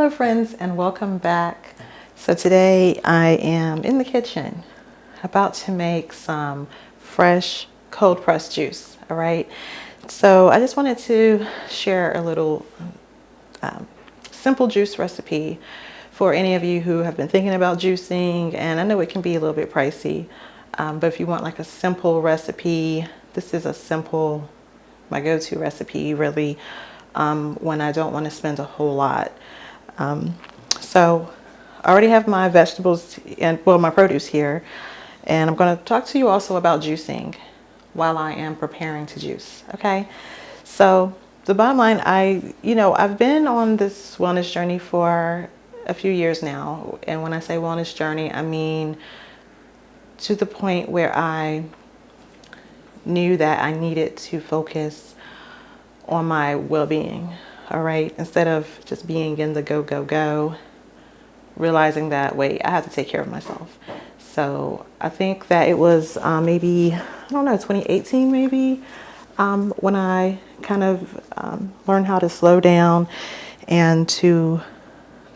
Hello friends, and welcome back. So today I am in the kitchen about to make some fresh cold pressed juice. All right, so I just wanted to share a little simple juice recipe for any of you who have been thinking about juicing, and I know it can be a little bit pricey, but if you want like a simple recipe, this is my go-to recipe really, when I don't want to spend a whole lot. So I already have my vegetables and my produce here, and I'm going to talk to you also about juicing while I am preparing to juice. Okay, so the bottom line, I've been on this wellness journey for a few years now, and when I say wellness journey, I mean to the point where I knew that I needed to focus on my well-being. All right, instead of just being in the go go go, realizing that wait, I have to take care of myself. So I think that it was maybe, I don't know, 2018 maybe, when I kind of learned how to slow down and to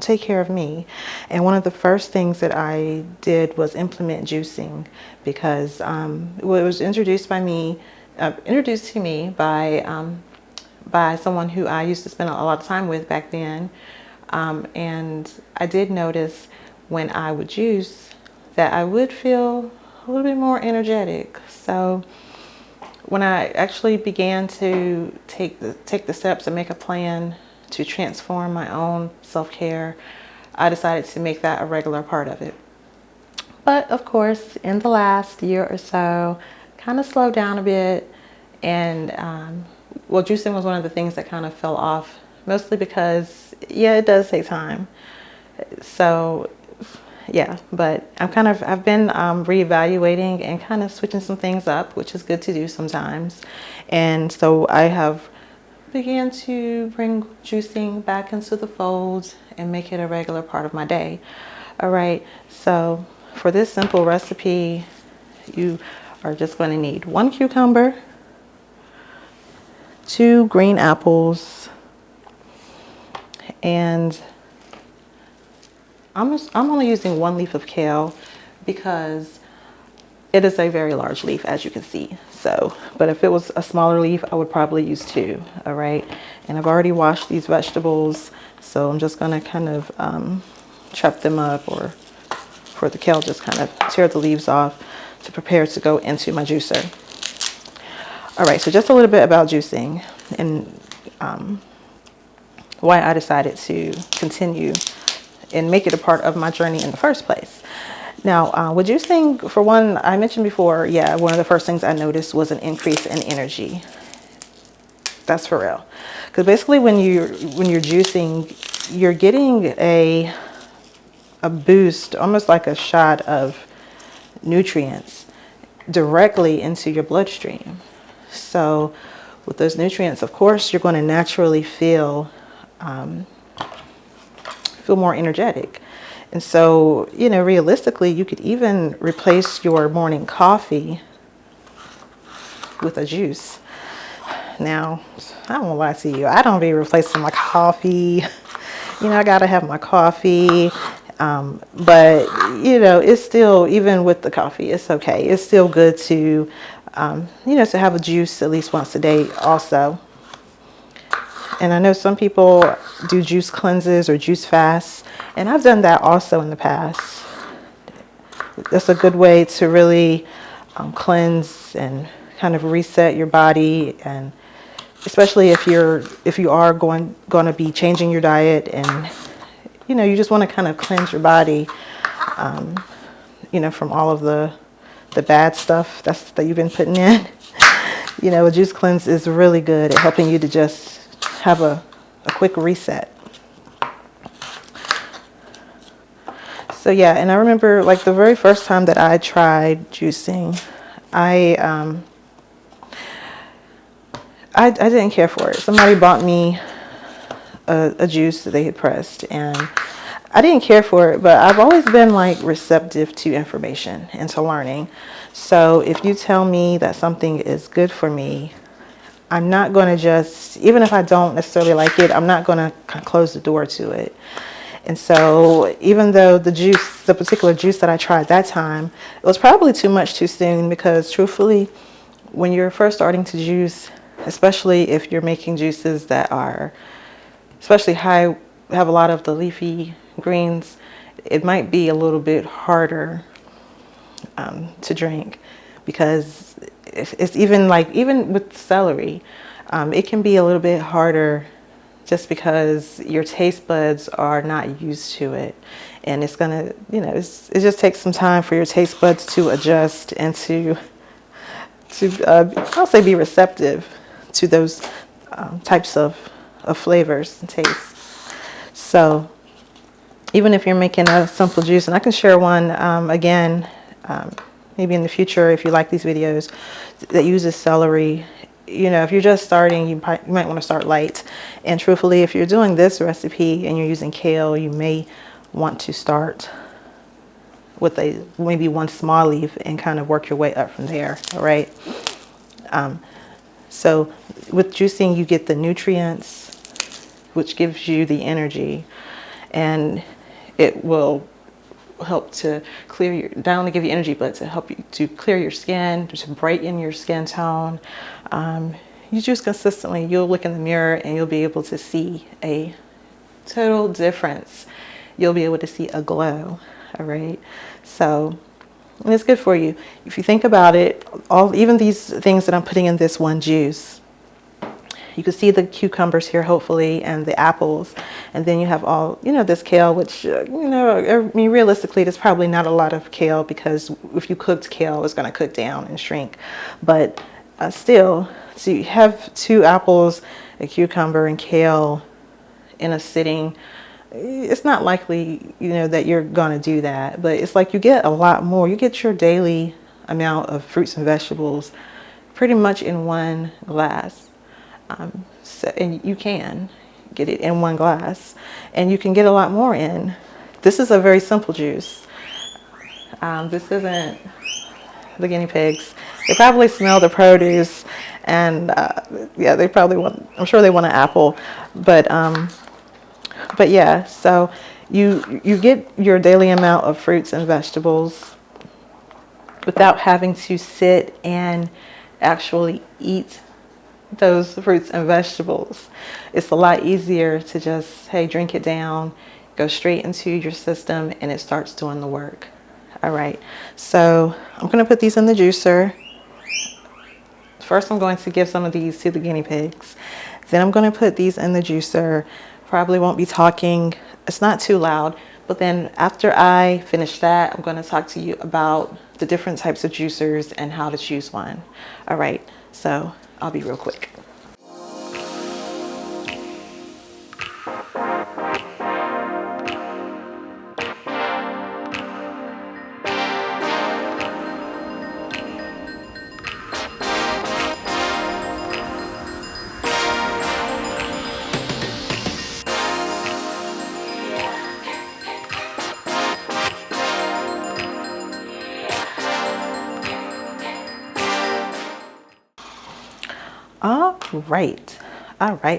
take care of me. And one of the first things that I did was implement juicing, because it was introduced to me by someone who I used to spend a lot of time with back then. And I did notice when I would juice that I would feel a little bit more energetic. So when I actually began to take the steps and make a plan to transform my own self-care, I decided to make that a regular part of it. But of course, in the last year or so, kind of slowed down a bit, and juicing was one of the things that kind of fell off, mostly because, yeah, it does take time. So, yeah, but I've been reevaluating and kind of switching some things up, which is good to do sometimes. And so I have began to bring juicing back into the fold and make it a regular part of my day. All right, so for this simple recipe, you are just going to need 1 cucumber, 2 green apples, and I'm only using 1 leaf of kale because it is a very large leaf, as you can see. So, but if it was a smaller leaf, I would probably use 2. All right, and I've already washed these vegetables, so I'm just going to kind of chop them up, or for the kale, just kind of tear the leaves off to prepare to go into my juicer. All right, so just a little bit about juicing and why I decided to continue and make it a part of my journey in the first place. Now, with juicing, for one, I mentioned before, yeah, one of the first things I noticed was an increase in energy. That's for real. Because basically when you're juicing, you're getting a boost, almost like a shot of nutrients directly into your bloodstream. So with those nutrients, of course, you're going to naturally feel more energetic. And so, realistically, you could even replace your morning coffee with a juice. Now, I don't want to lie to you, I don't be replacing my coffee. I gotta have my coffee. But it's still, even with the coffee, it's okay. It's still good to to have a juice at least once a day also. And I know some people do juice cleanses or juice fasts, and I've done that also in the past. That's a good way to really cleanse and kind of reset your body, and especially if you are going to be changing your diet, and you just want to kind of cleanse your body, from all of the bad stuff that you've been putting in. A juice cleanse is really good at helping you to just have a quick reset. So yeah, and I remember like the very first time that I tried juicing, I didn't care for it. Somebody bought me a juice that they had pressed, and I didn't care for it, but I've always been like receptive to information and to learning. So if you tell me that something is good for me, I'm not going to just, even if I don't necessarily like it, I'm not going to close the door to it. And so even though the particular juice that I tried that time, it was probably too much too soon, because truthfully, when you're first starting to juice, especially if you're making juices that are especially high, have a lot of the leafy greens, it might be a little bit harder to drink, because it's even like, even with celery, it can be a little bit harder just because your taste buds are not used to it. And it's gonna, it just takes some time for your taste buds to adjust and to I'll say be receptive to those types of flavors and tastes. So even if you're making a simple juice, and I can share one again, maybe in the future if you like these videos that uses celery. If you're just starting, you might want to start light. And truthfully, if you're doing this recipe and you're using kale, you may want to start with maybe one small leaf and kind of work your way up from there. All right. So with juicing, you get the nutrients, which gives you the energy, and it will help to clear your, not only give you energy, but to help you to clear your skin, to brighten your skin tone. You juice consistently, you'll look in the mirror and you'll be able to see a total difference. You'll be able to see a glow. All right. So, and it's good for you. If you think about it, even these things that I'm putting in this one juice, you can see the cucumbers here, hopefully, and the apples. And then you have all, this kale, which, I mean, realistically, there's probably not a lot of kale, because if you cooked kale, it's going to cook down and shrink. But still, so you have 2 apples, a cucumber, and kale in a sitting. It's not likely, that you're going to do that. But it's like you get a lot more. You get your daily amount of fruits and vegetables pretty much in one glass. And you can get it in one glass, and you can get a lot more in. This is a very simple juice. This isn't the guinea pigs. They probably smell the produce, and yeah, they probably want, I'm sure they want an apple, but yeah, so you get your daily amount of fruits and vegetables without having to sit and actually eat those fruits and vegetables. It's a lot easier to just, hey, drink it down, go straight into your system, and it starts doing the work. All right, so I'm going to put these in the juicer. First, I'm going to give some of these to the guinea pigs. Then I'm going to put these in the juicer. Probably won't be talking. It's not too loud. But then after I finish that, I'm going to talk to you about the different types of juicers and how to choose one. All right, so I'll be real quick.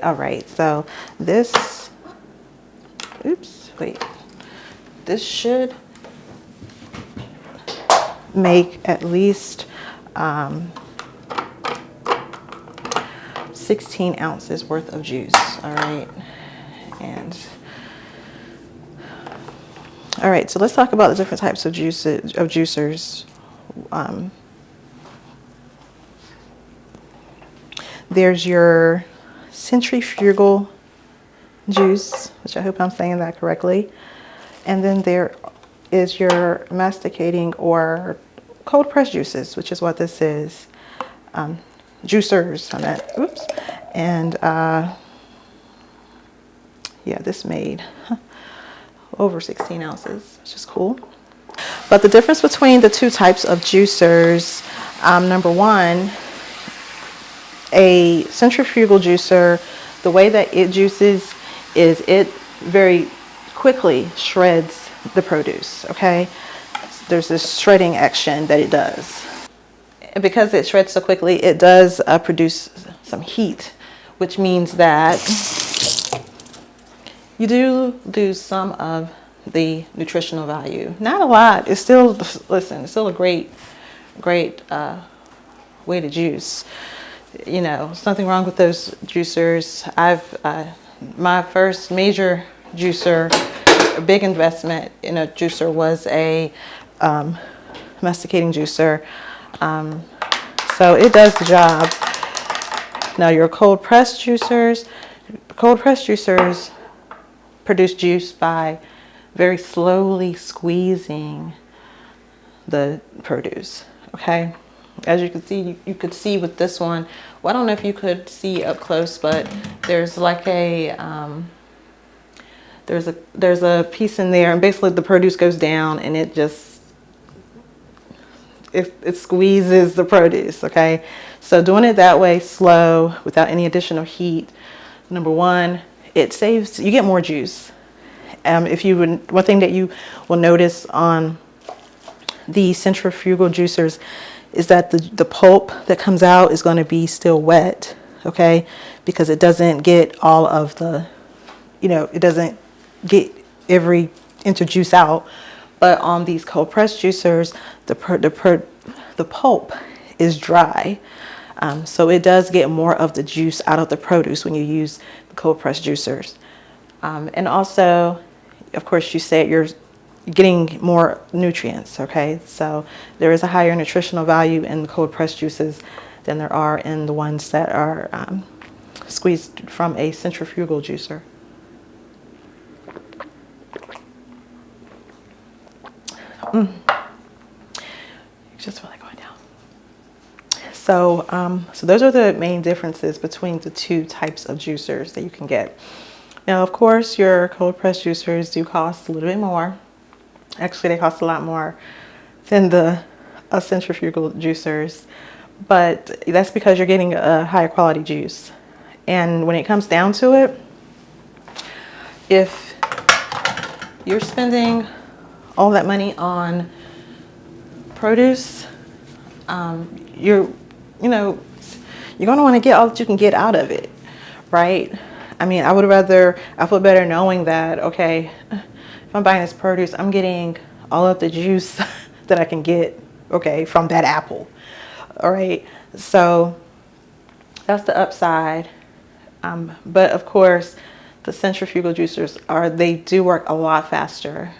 All right. So this, this should make at least 16 ounces worth of juice. All right. And all right, so let's talk about the different types of juicers. There's your centrifugal juice, which I hope I'm saying that correctly. And then there is your masticating or cold press juices, which is what this is. Juicers, I meant. Oops. And yeah, this made over 16 ounces, which is cool. But the difference between the 2 types of juicers, number one, a centrifugal juicer, the way that it juices is it very quickly shreds the produce, okay? There's this shredding action that it does. And because it shreds so quickly, it does produce some heat, which means that you do lose some of the nutritional value. Not a lot. It's still, listen, it's still a great way to juice. You know, something wrong with those juicers. My first major juicer, a big investment in a juicer, was a masticating juicer. So it does the job. Now your cold press juicers produce juice by very slowly squeezing the produce. Okay, as you can see, you could see with this one. Well, I don't know if you could see up close, but there's like a there's a piece in there, and basically the produce goes down, and it just it squeezes the produce. Okay, so doing it that way, slow, without any additional heat, number one, you get more juice. One thing that you will notice on the centrifugal juicers is that the pulp that comes out is going to be still wet, okay, because it doesn't get all of the, it doesn't get every inch of juice out. But on these cold press juicers, the pulp is dry, so it does get more of the juice out of the produce when you use the cold press juicers. And also, of course, you said you're getting more nutrients, okay? So there is a higher nutritional value in the cold pressed juices than there are in the ones that are squeezed from a centrifugal juicer. Just really going down. So those are the main differences between the two types of juicers that you can get. Now, of course, your cold pressed juicers do cost a little bit more. Actually, they cost a lot more than the centrifugal juicers, but that's because you're getting a higher quality juice. And when it comes down to it, if you're spending all that money on produce, you're going to want to get all that you can get out of it, right? I mean, I feel better knowing that, okay, if I'm buying this produce, I'm getting all of the juice that I can get, okay, from that apple. All right. So that's the upside. But of course, the centrifugal juicers they do work a lot faster.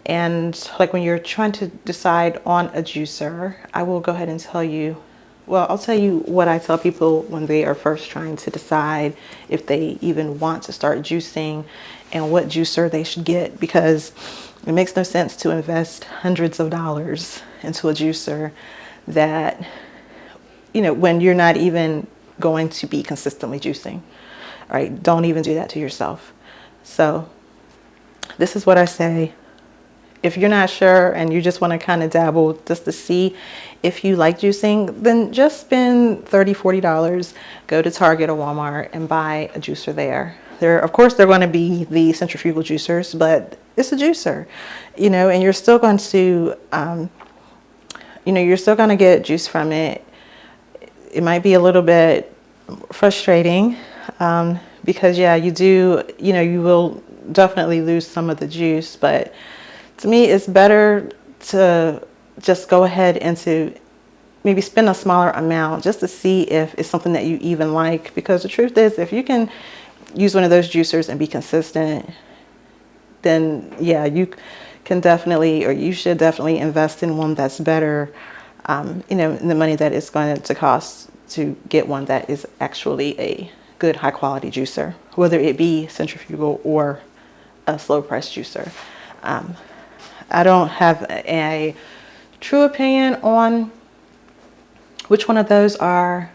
And like when you're trying to decide on a juicer, I will go ahead and tell you, I'll tell you what I tell people when they are first trying to decide if they even want to start juicing and what juicer they should get, because it makes no sense to invest hundreds of dollars into a juicer that, when you're not even going to be consistently juicing. All right, don't even do that to yourself. So this is what I say. If you're not sure and you just want to kind of dabble just to see if you like juicing, then just spend $30, $40, go to Target or Walmart and buy a juicer there. Of course, they're going to be the centrifugal juicers, but it's a juicer, and you're still going to, you're still going to get juice from it. It might be a little bit frustrating because, you will definitely lose some of the juice, but to me, it's better to just go ahead and to maybe spend a smaller amount just to see if it's something that you even like. Because the truth is, if you can use one of those juicers and be consistent, then yeah, you can definitely, or you should definitely invest in one that's better, in the money that it's going to cost to get one that is actually a good high quality juicer, whether it be centrifugal or a slow press juicer. I don't have a true opinion on which one of those are.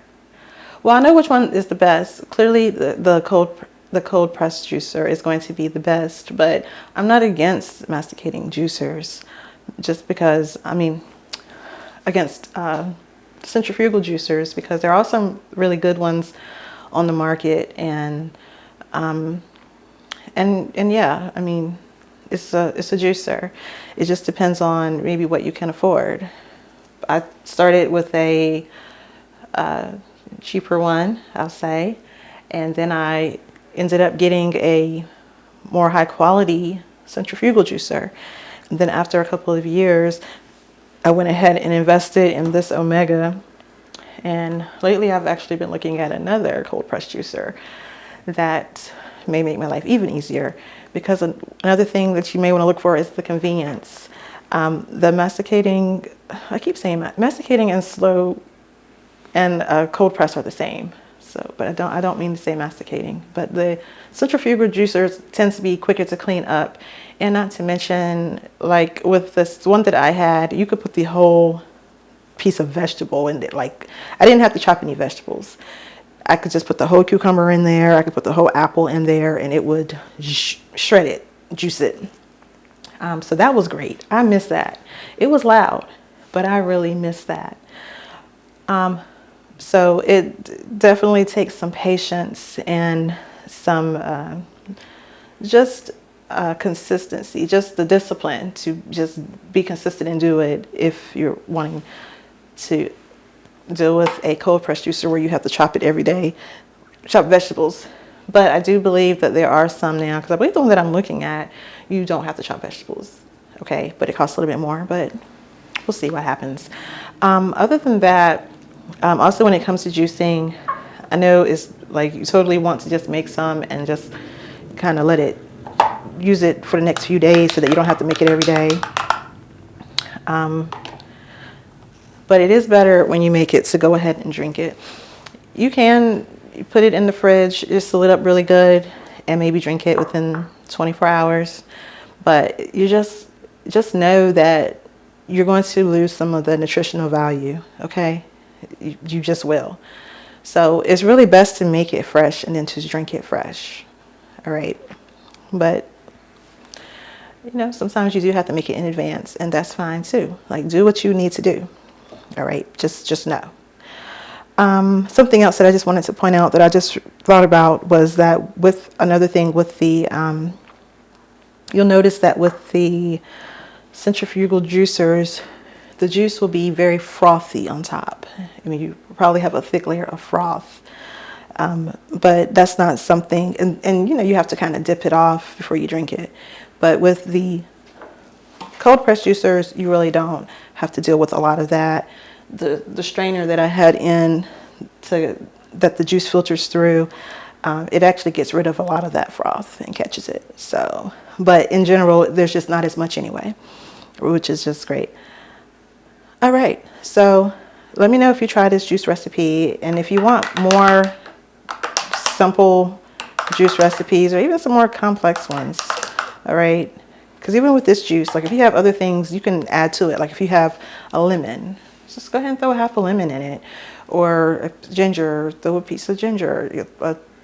Well, I know which one is the best. Clearly, the cold press juicer is going to be the best, but I'm not against masticating juicers, just because against centrifugal juicers, because there are some really good ones on the market, and yeah, it's a juicer. It just depends on maybe what you can afford. I started with a cheaper one, I'll say. And then I ended up getting a more high quality centrifugal juicer. And then after a couple of years, I went ahead and invested in this Omega. And lately I've actually been looking at another cold press juicer that may make my life even easier, because another thing that you may want to look for is the convenience. The masticating, I keep saying masticating and slow and cold press are the same. So, but I don't mean to say masticating, but the centrifugal juicers tends to be quicker to clean up. And not to mention, like with this one that I had, you could put the whole piece of vegetable in it. Like, I didn't have to chop any vegetables. I could just put the whole cucumber in there. I could put the whole apple in there, and it would shred it, juice it. So that was great. I miss that. It was loud, but I really miss that. So it definitely takes some patience and some consistency, just the discipline to just be consistent and do it if you're wanting to deal with a cold press juicer where you have to chop it every day, chop vegetables. But I do believe that there are some now, because I believe the one that I'm looking at, you don't have to chop vegetables. Okay, but it costs a little bit more, but we'll see what happens. Other than that, also when it comes to juicing, I know it's like you totally want to just make some and just kind of use it for the next few days so that you don't have to make it every day. But it is better when you make it to go ahead and drink it. You can put it in the fridge, just seal it up really good, and maybe drink it within 24 hours. But you just know that you're going to lose some of the nutritional value, okay? You just will. So it's really best to make it fresh and then to drink it fresh, all right? But, you know, sometimes you do have to make it in advance, and that's fine too. Like, do what you need to do, all right? Just know. Something else that I just wanted to point out that I just thought about was that with another thing with the, you'll notice that with the centrifugal juicers, the juice will be very frothy on top. I mean, you probably have a thick layer of froth, but that's not something, and you know, you have to kind of dip it off before you drink it. But with the cold press juicers, you really don't have to deal with a lot of that. The strainer that I had that the juice filters through, it actually gets rid of a lot of that froth and catches it. So, but in general, there's just not as much anyway, which is just great. All right, so let me know if you try this juice recipe, and if you want more simple juice recipes or even some more complex ones, all right? Because even with this juice, like if you have other things you can add to it, like if you have a lemon, just go ahead and throw a half a lemon in it, or ginger, throw a piece of ginger,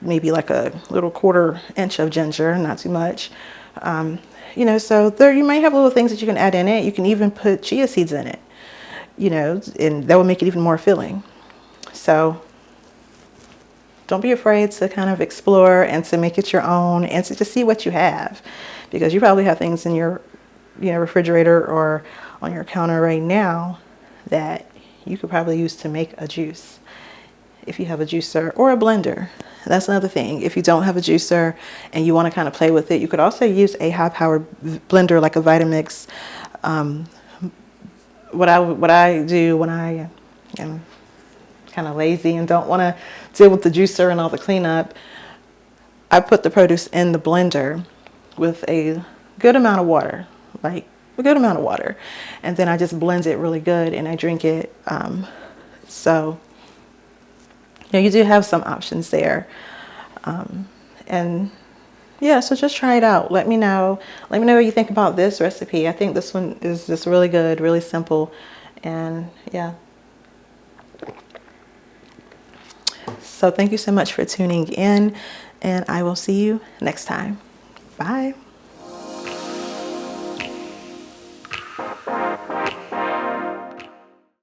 maybe like a little 1/4 inch of ginger, not too much. You know, so there you may have little things that you can add in it. You can even put chia seeds in it, you know, and that will make it even more filling. So don't be afraid to kind of explore and to make it your own and to just see what you have, because you probably have things in your, you know, refrigerator or on your counter right now that you could probably use to make a juice if you have a juicer or a blender. That's another thing. If you don't have a juicer and you want to kind of play with it, you could also use a high-powered blender like a Vitamix. What I do when I am kind of lazy and don't want to deal with the juicer and all the cleanup, I put the produce in the blender with a good amount of water, like a good amount of water, and then I just blend it really good and I drink it. So you know, you do have some options there, and yeah, so just try it out. Let me know what you think about this recipe. I think this one is just really good, really simple, and yeah. So thank you so much for tuning in, and I will see you next time. Bye.